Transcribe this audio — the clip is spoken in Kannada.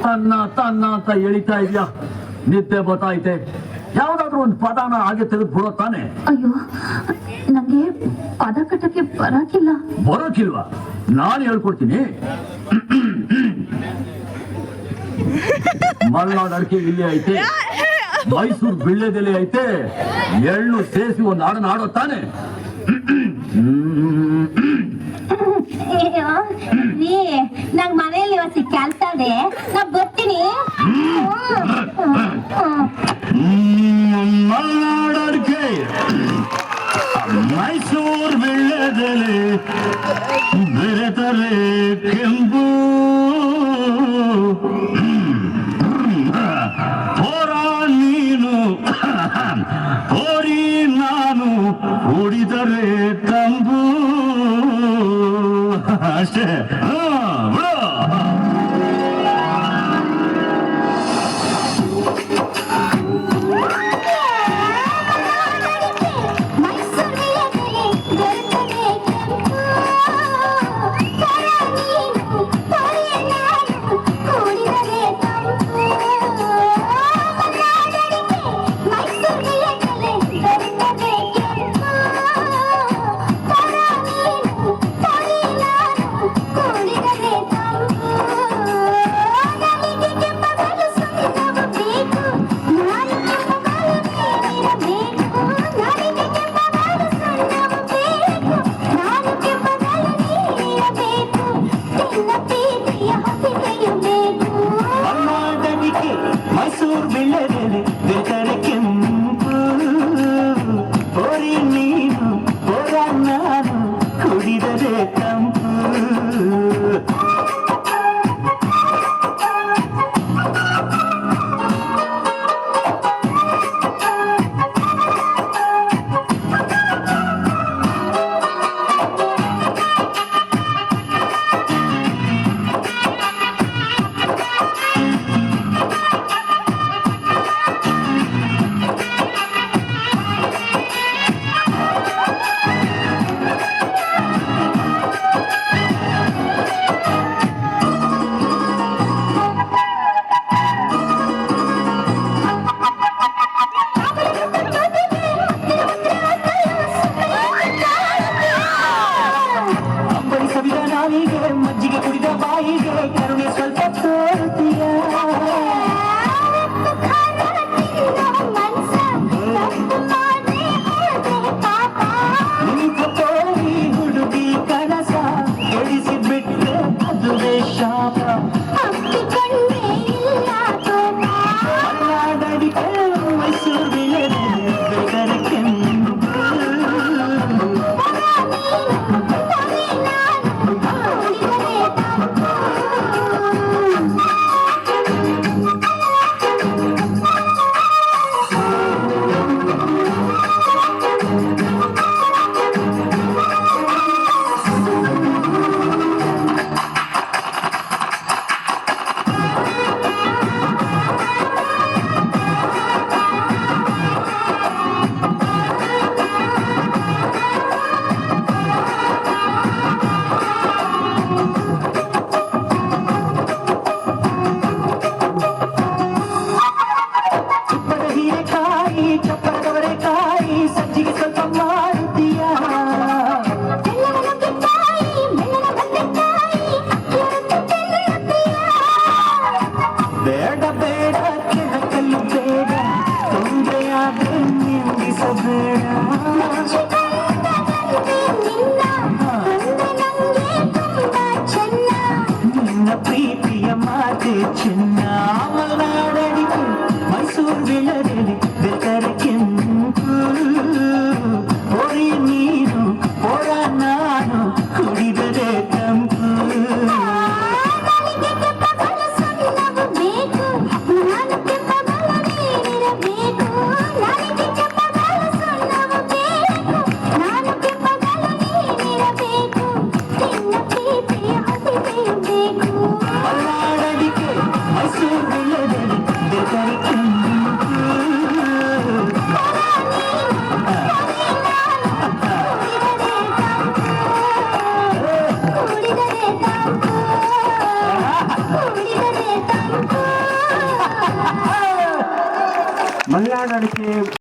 ತನ್ನ ತನ್ನ ಅಂತ ಎಳಿತಾ ಇದ್ಯಾ? ನಿದ್ದೆ ಗೊತ್ತಾಯ್ತೆ. ಯಾವ್ದಾದ್ರು ಒಂದು ಪದಾನ ಹಾಗೆ ತೆಗೆದು ಬಿಡೋ ತಾನೆ. ಅಯ್ಯೋ, ನಂಗೆ ಪದ ಕಟ್ಟಕ್ಕೆ ಬರೋಕಿಲ್ವಾ? ನಾನು ಹೇಳ್ಕೊಡ್ತೀನಿ. ಮಲ್ನಾಡ್ ಅಡಿಕೆ ಇಲ್ಲಿ ಐತೆ, ಮೈಸೂರು ಬಿಳ್ಳೆದೆಲೆ ಐತೆ, ಎಳ್ಳು ಸೇರಿಸಿ ಒಂದು ಹಾಡನ್ನ ಆಡೋ ತಾನೆ. ನಂಗ್ ಮನೆಯಲ್ಲಿ ಇವತ್ತು ಕೆಲ್ಸ ಇದೆ, ನಾ ಬರ್ತೀನಿ. ಮಲ್ನಾಡ್ ಅಡಿಕೆ, ಮೈಸೂರು ಬಿಳ್ಳೆದೆಲೆ, ಬೆರೆತರೆ ಕೆಂಪು, ಹೋರ ನೀನು ಹೋರಿ ನಾನು, ಕುಡಿದರೆ ತಂಬು. ಅಷ್ಟೇ. ಬಿಡು. Thank you. ಮಾತಾಡಕ್ಕೆ